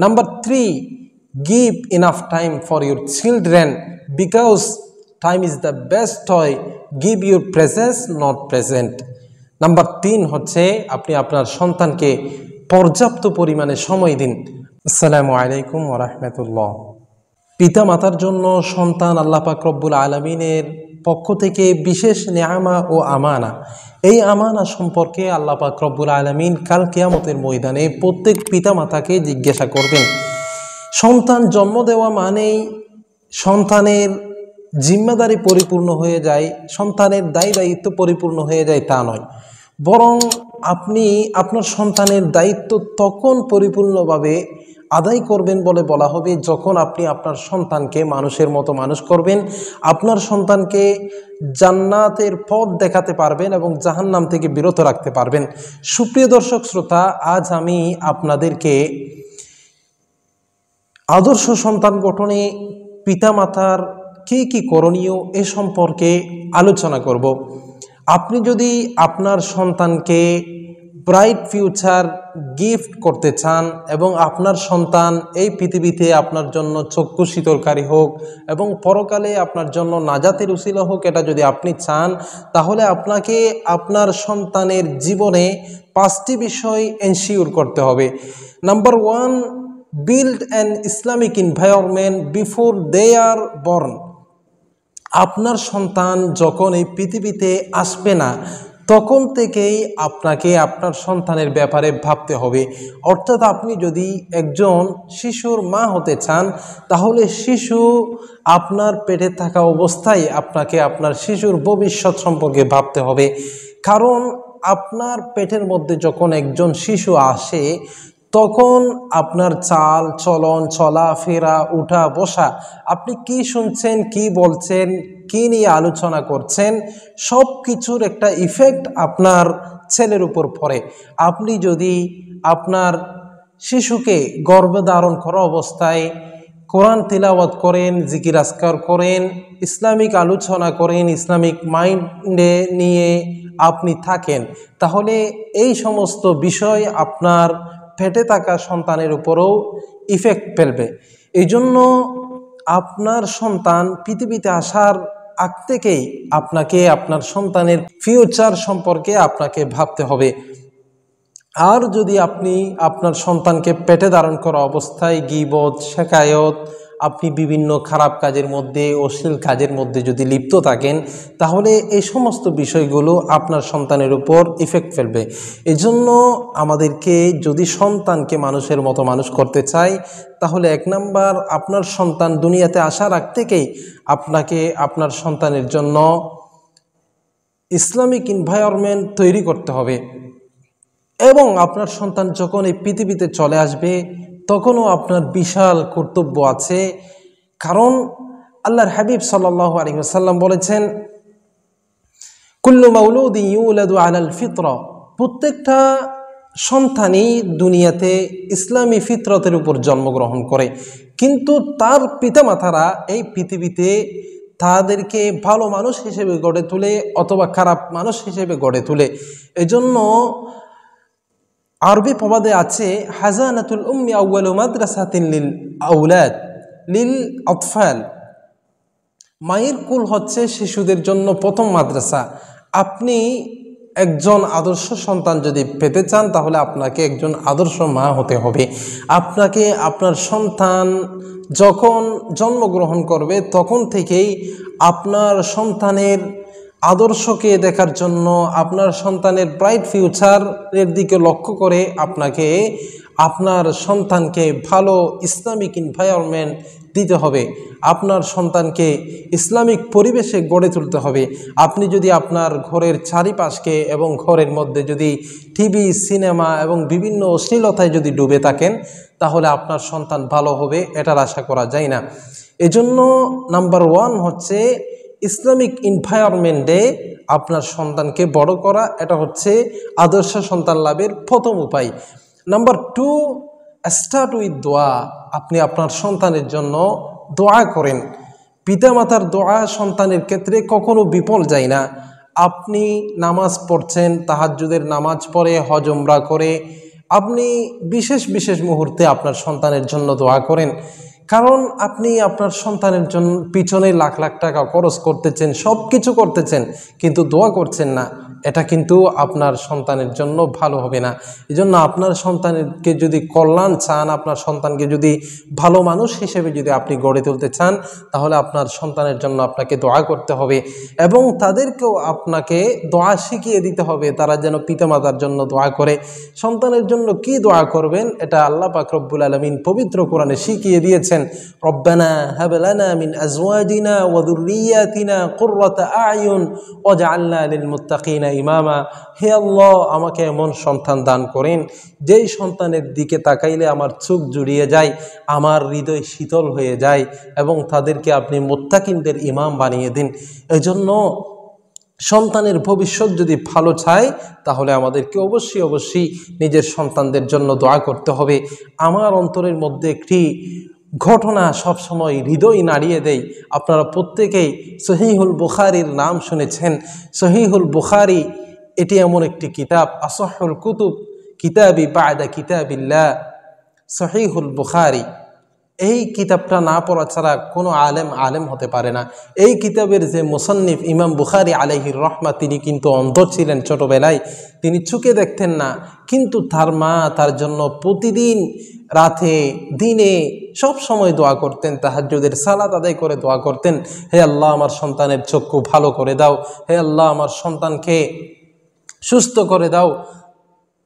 Number 3, give enough time for your children because time is the best toy. Give your presence, not present. Number 3 হচ্ছে আপনি আপনার সন্তানকে পর্যাপ্ত পরিমাণে সময় দিন। আসসালামু আলাইকুম ওয়া রাহমাতুল্লাহ। পিতা মাতার জন্য সন্তান আল্লাহ পাক রব্বুল আলামিনের পক্ষ থেকে বিশেষ নেয়ামা ও আমানা। এই আমানা সম্পর্কে আল্লাহ পাক রব্বুল আলামিন কাল কিয়ামতের ময়দানে প্রত্যেক পিতা মাতাকে জিজ্ঞাসা করবেন। সন্তান জন্ম দেওয়া মানেই সন্তানের জিম্মাদারি পরিপূর্ণ হয়ে যায়, সন্তানের দায় দায়িত্ব পরিপূর্ণ হয়ে যায় তা নয়, বরং আপনি আপনার সন্তানের দায়িত্ব তখন পরিপূর্ণভাবে আদায় করবেন বলে বলা হবে যখন আপনি আপনার সন্তানকে মানুষের মতো মানুষ করবেন, আপনার সন্তানকে জান্নাতের পথ দেখাতে পারবেন এবং জাহান্নাম থেকে বিরত রাখতে পারবেন। সুপ্রিয় দর্শক শ্রোতা, আজ আমি আপনাদেরকে আদর্শ সন্তান গঠনে পিতামাতার কি করণীয় এ সম্পর্কে আলোচনা করব। আপনি যদি আপনার সন্তানকে ব্রাইট ফিউচার গিফট করতে চান এবং আপনার সন্তান এই পৃথিবীতে আপনার জন্য চক্ষু শীতলকারী হোক এবং পরকালে আপনার জন্য নাজাতের উসিলা হোক, এটা যদি আপনি চান তাহলে আপনাকে আপনার সন্তানের জীবনে 5টি বিষয় এনশিওর করতে হবে। Number 1, build an Islamic environment before they are born. আপনার সন্তান যখন এই পৃথিবীতে আসবে না তখন থেকেই আপনাকে আপনার সন্তানের ব্যাপারে ভাবতে হবে। অর্থাৎ আপনি যদি একজন শিশুর মা হতে চান তাহলে শিশু আপনার পেটে থাকা অবস্থায় আপনাকে আপনার শিশুর ভবিষ্যৎ সম্পর্কে ভাবতে হবে। কারণ আপনার পেটের মধ্যে যখন একজন শিশু আসে তখন আপনার চাল চলন, চলাফেরা, উঠা বসা, আপনি কি শুনছেন, কি বলছেন, কি নিয়ে আলোচনা করছেন, সব কিছুর একটা ইফেক্ট আপনার ছেলের উপর পড়ে। আপনি যদি আপনার শিশুকে গর্ভে ধারণ করা অবস্থায় কোরআন তিলাওয়াত করেন, জিকির আজকার করেন, ইসলামিক আলোচনা করেন, ইসলামিক মাইন্ডে নিয়ে আপনি থাকেন, তাহলে এই সমস্ত বিষয় আপনার পেটে থাকা সন্তানের উপরেও ইফেক্ট ফেলবে। এই জন্য আপনার সন্তান পৃথিবীতে আসার আগ থেকেই আপনাকে আপনার সন্তানের ফিউচার সম্পর্কে আপনাকে ভাবতে হবে। আর যদি আপনি আপনার সন্তানকে পেটে ধারণ করা অবস্থায় গীবত, শেকায়ত, আপনি বিভিন্ন খারাপ কাজের মধ্যে, অশ্লীল কাজের মধ্যে যদি লিপ্ত থাকেন তাহলে এই সমস্ত বিষয়গুলো আপনার সন্তানের উপর ইফেক্ট ফেলবে। এজন্য আমাদেরকে যদি সন্তানকে মানুষের মতো মানুষ করতে চাই তাহলে 1 নাম্বার, আপনার সন্তান দুনিয়াতে আসার আগ থেকেই আপনাকে আপনার সন্তানের জন্য ইসলামিক এনভায়রনমেন্ট তৈরি করতে হবে এবং আপনার সন্তান যখন এই পৃথিবীতে চলে আসবে তখনও আপনার বিশাল কর্তব্য আছে। কারণ আল্লাহর হাবিব সাল্লাল্লাহু আলাইহি ওয়াসাল্লাম বলেছেন, কুল্লু মাউলুদিন ইউলাদু আলাল ফিতরা, প্রত্যেকটা সন্তানই দুনিয়াতে ইসলামী ফিতরতের উপর জন্মগ্রহণ করে, কিন্তু তার পিতামাতারা এই পৃথিবীতে তাদেরকে ভালো মানুষ হিসেবে গড়ে তোলে অথবা খারাপ মানুষ হিসেবে গড়ে তোলে। এজন্য আরবি প্রবাদে আছে, হাজানাতুল উম্মি আউয়ালু মাদ্রাসাতিন লিল আওলাদ লিল আতফাল, মায়ের কুল হচ্ছে শিশুদের জন্য প্রথম মাদ্রাসা। আপনি একজন আদর্শ সন্তান যদি পেতে চান তাহলে আপনাকে একজন আদর্শ মা হতে হবে। আপনাকে আপনার সন্তান যখন জন্মগ্রহণ করবে তখন থেকেই আপনার সন্তানের আদর্শকে দেখার জন্য, আপনার সন্তানের ব্রাইট ফিউচারের দিকে লক্ষ্য করে আপনাকে আপনার সন্তানকে ভালো ইসলামিক এনভায়রনমেন্ট দিতে হবে, আপনার সন্তানকে ইসলামিক পরিবেশে গড়ে তুলতে হবে। আপনি যদি আপনার ঘরের চারিপাশকে এবং ঘরের মধ্যে যদি টিভি, সিনেমা এবং বিভিন্ন অশ্লীলতায় যদি ডুবে থাকেন তাহলে আপনার সন্তান ভালো হবে এটার আশা করা যায় না। এজন্য নাম্বার 1 হচ্ছে ইসলামিক এনভায়রনমেন্টে আপনার সন্তানকে বড় করা, এটা হচ্ছে আদর্শ সন্তান লাভের প্রথম উপায়। নাম্বার 2, স্টার্ট উইথ দোয়া। আপনি আপনার সন্তানের জন্য দোয়া করেন। পিতামাতার দোয়া সন্তানের ক্ষেত্রে কখনো বিফল যায় না। আপনি নামাজ পড়ছেন, তাহাজ্জুদের নামাজ পড়ে, হজ উমরা করে, আপনি বিশেষ বিশেষ মুহূর্তে আপনার সন্তানের জন্য দোয়া করেন, কারণ আপনি আপনার সন্তানের জন্য পিছনে লাখ লাখ টাকা খরচ করতেছেন, সব কিছু করতেছেন, কিন্তু দোয়া করছেন না। এটা কিন্তু আপনার সন্তানের জন্য ভালো হবে না। এজন্য আপনার সন্তানকে যদি কল্যাণ চান, আপনার সন্তানকে যদি ভালো মানুষ হিসেবে যদি আপনি গড়ে তুলতে চান, তাহলে আপনার সন্তানের জন্য আপনাকে দোয়া করতে হবে এবং তাদেরকেও আপনাকে দোয়া শিখিয়ে দিতে হবে, তারা যেন পিতামাতার জন্য দোয়া করে। সন্তানের জন্য কি দোয়া করবেন এটা আল্লাহ পাক রব্বুল আলামিন পবিত্র কোরআনে শিখিয়ে দিয়েছেন। রব্বানা হাব লানা মিন আজওয়াজিনা ওয়া যুররিয়াতিনা কুররাতা আ'য়ুন ওয়াজআলনা লিল মুত্তাকিনা ইমামা। হে আল্লাহ, আমাকে এমন সন্তান দান করেন যেই সন্তানের দিকে তাকাইলে আমার চোখ জুড়িয়ে যায়, আমার হৃদয় শীতল হয়ে যায়, এবং তাদেরকে আপনি মুত্তাকিনদের ইমাম বানিয়ে দিন। এজন্য সন্তানের ভবিষ্যৎ যদি ভালো চায়, তাহলে আমাদেরকে অবশ্যই অবশ্যই নিজের সন্তানদের জন্য দোয়া করতে হবে। আমার অন্তরের মধ্যে একটি ঘটনা সবসময় হৃদয় নাড়িয়ে দেয়। আপনারা প্রত্যেকেই সহিহুল বুখারীর নাম শুনেছেন। সহিহুল বুখারী এটি এমন একটি কিতাব, আসহুল কুতুব কিতাবি বা'দা কিতাবিল্লাহ। সহিহুল বুখারী, এই কিতাবটা না পড়া ছাড়া কোনো আলেম হতে পারে না। এই কিতাবের যে মুসান্নিফ ইমাম বুখারী আলাইহির রহমা, তিনি কিন্তু অন্ধ ছিলেন ছোটবেলায়, তিনি চোখে দেখতেন না, কিন্তু তার মা তার জন্য প্রতিদিন রাতে দিনে সব সময় দোয়া করতেন, তাহাজ্জুদের সালাত আদায় করে দোয়া করতেন, হে আল্লাহ আমার সন্তানের চক্ষু ভালো করে দাও, হে আল্লাহ আমার সন্তানকে সুস্থ করে দাও।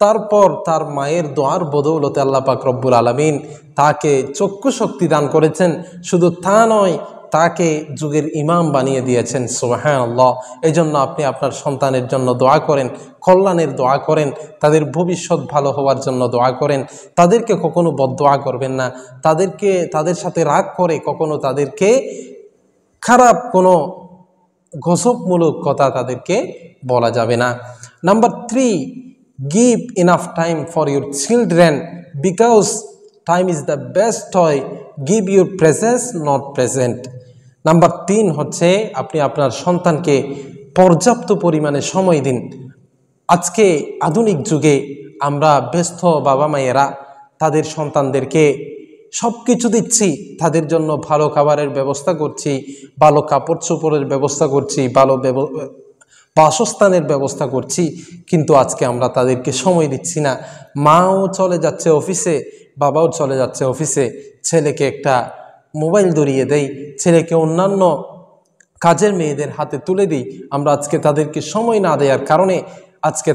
তারপর তার মায়ের দোয়ার বদৌলতে আল্লাহ পাক রব্বুল আলামিন তাকে চক্ষু শক্তি দান করেছেন। শুধু তা নয়, তাকে যুগের ইমাম বানিয়ে দিয়েছেন। সুবহানাল্লাহ। এই জন্য আপনি আপনার সন্তানের জন্য দোয়া করেন, কল্যাণের দোয়া করেন, তাদের ভবিষ্যৎ ভালো হওয়ার জন্য দোয়া করেন। তাদেরকে কখনো বদদোয়া করবেন না, তাদের সাথে রাগ করে কখনো তাদেরকে খারাপ কোনো গজবমূলক কথা তাদেরকে বলা যাবে না। Number 3, give enough time for your children because time is the best toy. Give your presence, not present. Number 3 হচ্ছে আপনি আপনার সন্তানকে পর্যাপ্ত পরিমাণে সময় দিন। আজকে আধুনিক যুগে আমরা ব্যস্ত বাবা মায়েরা তাদের সন্তানদেরকে সব কিছু দিচ্ছি, তাদের জন্য ভালো খাবারের ব্যবস্থা করছি, ভালো কাপড় চোপড়ের ব্যবস্থা করছি, ভালো বাসস্থানের ব্যবস্থা করছি, কিন্তু আজকে আমরা তাদেরকে সময় দিচ্ছি না। মাও চলে যাচ্ছে অফিসে, বাবাও চলে যাচ্ছে অফিসে, ছেলেকে একটা মোবাইল ধরিয়ে দেই, ছেলেকে অন্যান্য কাজের মেয়েদের হাতে তুলে দিই। আমরা আজকে তাদেরকে সময় না দেওয়ার কারণে আজকে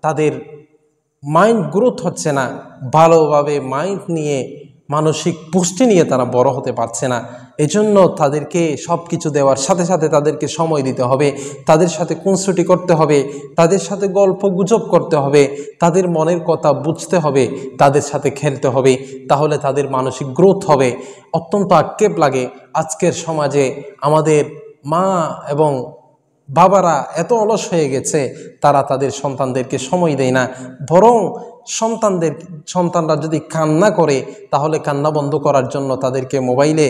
তাদের মাইন্ড গ্রোথ হচ্ছে না, ভালোভাবে মাইন্ড নিয়ে মানসিক পুষ্টি নিয়ে তারা বড় হতে পারছে না। এজন্য তাদেরকে সব কিছু দেওয়ার সাথে সাথে তাদেরকে সময় দিতে হবে, তাদের সাথে খুনসুটি করতে হবে, তাদের সাথে গল্প গুজব করতে হবে, তাদের মনের কথা বুঝতে হবে, তাদের সাথে খেলতে হবে, তাহলে তাদের মানসিক গ্রোথ হবে। অত্যন্ত আক্ষেপ লাগে আজকের সমাজে আমাদের মা এবং বাবারা এত অলস হয়ে গেছে, তারা তাদের সন্তানদেরকে সময় দেয় না। বরং সন্তানরা যদি কান্না করে, তাহলে কান্না বন্ধ করার জন্য তাদেরকে মোবাইলে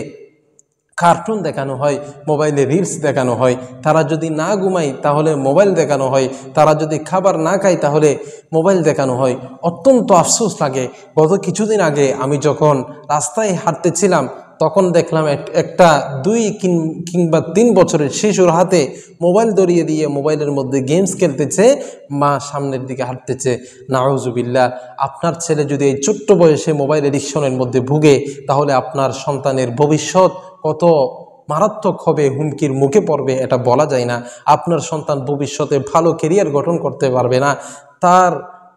কার্টুন দেখানো হয়, মোবাইলে রিলস দেখানো হয়। তারা যদি না ঘুমায় তাহলে মোবাইল দেখানো হয়, তারা যদি খাবার না খায় তাহলে মোবাইল দেখানো হয়। অত্যন্ত আফসোস লাগে। গত কিছুদিন আগে আমি যখন রাস্তায় হাঁটতেছিলাম, তখন দেখলাম একটা 2 কিংবা 3 বছরের শিশুর হাতে মোবাইল ধরিয়ে দিয়ে মোবাইলের মধ্যে গেমস খেলতেছে, মা সামনের দিকে হাঁটতেছে। নাউজুবিল্লাহ। আপনার ছেলে যদি এই ছোট্ট বয়সে মোবাইল এডিকশনের মধ্যে ভুগে, তাহলে আপনার সন্তানের ভবিষ্যৎ কত মারাত্মক হবে, হুমকির মুখে পড়বে, এটা বলা যায় না। আপনার সন্তান ভবিষ্যতে ভালো ক্যারিয়ার গঠন করতে পারবে না, তার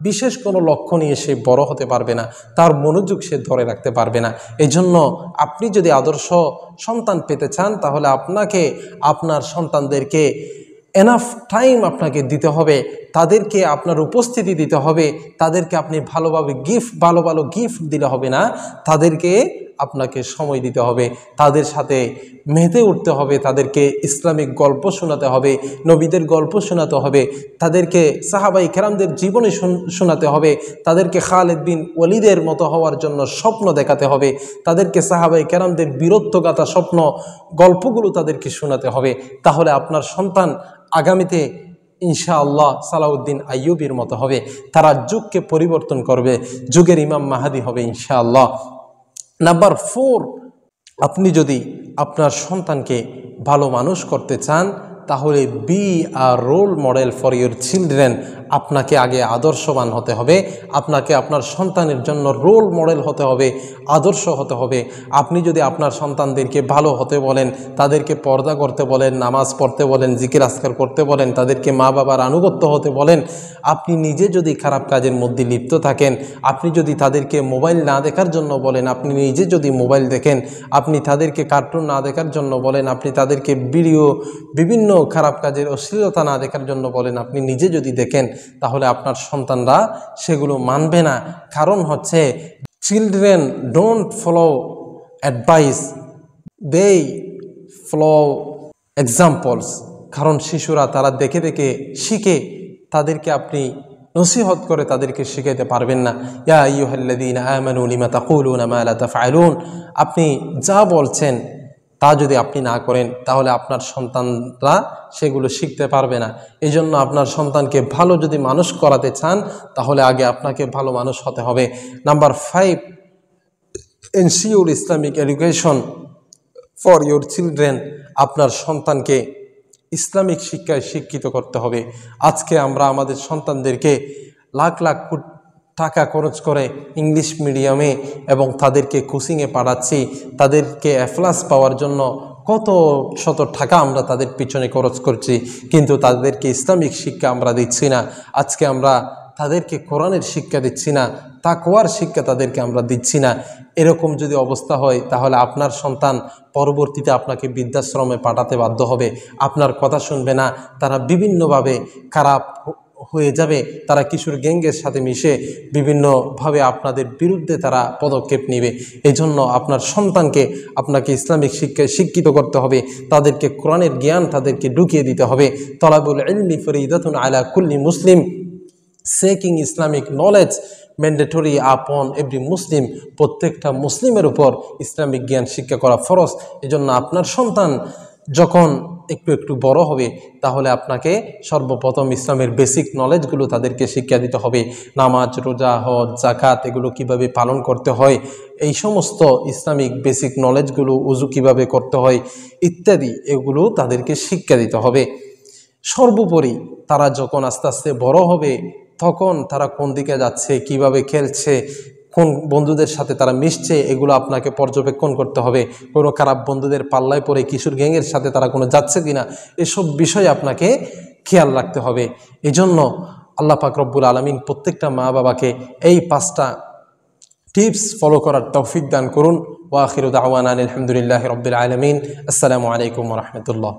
বিশেষ কোনো লক্ষ্য নিয়ে সে বড় হতে পারবে না, তার মনোযোগ সে ধরে রাখতে পারবে না। এজন্য আপনি যদি আদর্শ সন্তান পেতে চান, তাহলে আপনাকে আপনার সন্তানদেরকে এনাফ টাইম আপনাকে দিতে হবে, তাদেরকে আপনার উপস্থিতি দিতে হবে, তাদেরকে আপনি ভালো ভালো গিফট দিলে হবে না, তাদেরকে আপনাকে সময় দিতে হবে, তাদের সাথে মেতে উঠতে হবে, তাদেরকে ইসলামিক গল্প শোনাতে হবে, নবীদের গল্প শোনাতে হবে, তাদেরকে সাহাবাই কেরামদের জীবনী শোনাতে হবে, তাদেরকে খালিদ বিন ওয়ালিদের মতো হওয়ার জন্য স্বপ্ন দেখাতে হবে, তাদেরকে সাহাবাই কেরামদের বীরত্বগাথা স্বপ্ন গল্পগুলো তাদেরকে শোনাতে হবে। তাহলে আপনার সন্তান আগামীতে ইনশাআল্লাহ সালাউদ্দিন আইয়ুবীর মতো হবে, তারা যুগকে পরিবর্তন করবে, যুগের ইমাম মাহাদি হবে ইনশাআল্লাহ। নাম্বার 4, আপনি যদি আপনার সন্তানকে ভালো মানুষ করতে চান তাহলে be a role model for your children. আপনাকে আগে আদর্শবান হতে হবে, আপনাকে আপনার সন্তানের জন্য রোল মডেল হতে হবে, আদর্শ হতে হবে। আপনি যদি আপনার সন্তানদেরকে ভালো হতে বলেন, তাদেরকে পর্দা করতে বলেন, নামাজ পড়তে বলেন, জিকির আজকার করতে বলেন, তাদেরকে মা বাবার আনুগত্য হতে বলেন, আপনি নিজে যদি খারাপ কাজের মধ্যে লিপ্ত থাকেন, আপনি যদি তাদেরকে মোবাইল না দেখার জন্য বলেন, আপনি নিজে যদি মোবাইল দেখেন, আপনি তাদেরকে কার্টুন না দেখার জন্য বলেন, আপনি তাদেরকে বিভিন্ন খারাপ কাজের অশ্লীলতা না দেখার জন্য বলেন, আপনি নিজে যদি দেখেন, তাহলে আপনার সন্তানরা সেগুলো মানবে না। কারণ হচ্ছে children don't follow advice, they follow examples. কারণ শিশুরা তারা দেখে দেখে শিখে, তাদেরকে আপনি নসিহত করে তাদেরকে শিখাইতে পারবেন না। ইয়া আইয়ুহাল্লাযীনা আমানু লিমা তাকুলুনা মা লা তাফআলুন, আপনি যা বলছেন তা যদি আপনি না করেন তাহলে আপনার সন্তানরা সেগুলো শিখতে পারবে না। এই জন্য আপনার সন্তানকে ভালো যদি মানুষ করাতে চান তাহলে আগে আপনাকে ভালো মানুষ হতে হবে। Number 5, ensure Islamic education for your children. আপনার সন্তানকে ইসলামিক শিক্ষায় শিক্ষিত করতে হবে। আজকে আমরা আমাদের সন্তানদেরকে লাখ লাখ টাকা খরচ করে ইংলিশ মিডিয়ামে এবং তাদেরকে কোচিংয়ে পাঠাচ্ছি, তাদেরকে এ+ পাওয়ার জন্য কত শত টাকা আমরা তাদের পিছনে খরচ করছি, কিন্তু তাদেরকে ইসলামিক শিক্ষা আমরা দিচ্ছি না। আজকে আমরা তাদেরকে কোরআনের শিক্ষা দিচ্ছি না, তাকওয়ার শিক্ষা তাদেরকে আমরা দিচ্ছি না। এরকম যদি অবস্থা হয় তাহলে আপনার সন্তান পরবর্তীতে আপনাকে বৃদ্ধাশ্রমে পাঠাতে বাধ্য হবে, আপনার কথা শুনবে না, তারা বিভিন্নভাবে খারাপ হয়ে যাবে, তারা কিশোর গ্যাংয়ের সাথে মিশে বিভিন্নভাবে আপনাদের বিরুদ্ধে তারা পদক্ষেপ নেবে। এই জন্য আপনার সন্তানকে আপনাকে ইসলামিক শিক্ষায় শিক্ষিত করতে হবে, তাদেরকে কোরআনের জ্ঞান তাদেরকে ঢুকিয়ে দিতে হবে। তলাবুল ইলমি ফরিদাতুন আলা কুল্লি মুসলিম, সেকিং ইসলামিক নলেজ ম্যান্ডেটরি আপন এভরি মুসলিম। প্রত্যেকটা মুসলিমের উপর ইসলামিক জ্ঞান শিক্ষা করা ফরজ। এজন্য আপনার সন্তান যখন একটু একটু বড় হবে তাহলে আপনাকে সর্বপ্রথম ইসলামের বেসিক নলেজগুলো তাদেরকে শিক্ষা দিতে হবে। নামাজ, রোজা, হজ, যাকাত এগুলো কিভাবে পালন করতে হয়, এই সমস্ত ইসলামিক বেসিক নলেজগুলো, উজু কিভাবে করতে হয় ইত্যাদি, এগুলো তাদেরকে শিক্ষা দিতে হবে। সর্বোপরি তারা যখন আস্তে আস্তে বড় হবে তখন তারা কোন দিকে যাচ্ছে, কিভাবে খেলছে, কোন বন্ধুদের সাথে তারা মিশছে, এগুলো আপনাকে পর্যবেক্ষণ করতে হবে। কোনো খারাপ বন্ধুদের পাল্লায় পড়ে কিশোর গ্যাংয়ের সাথে তারা কোনো যাচ্ছে কিনা, এসব বিষয় আপনাকে খেয়াল রাখতে হবে। এজন্য আল্লাহ পাক রব্বুল আলামিন প্রত্যেকটা মা বাবাকে এই 5টা টিপস ফলো করার তৌফিক দান করুন। ওয়া আখিরু দাওয়ানা আলহামদুলিল্লাহি রাব্বিল আলামিন। আসসালামু আলাইকুম ওয়া রাহমাতুল্লাহ।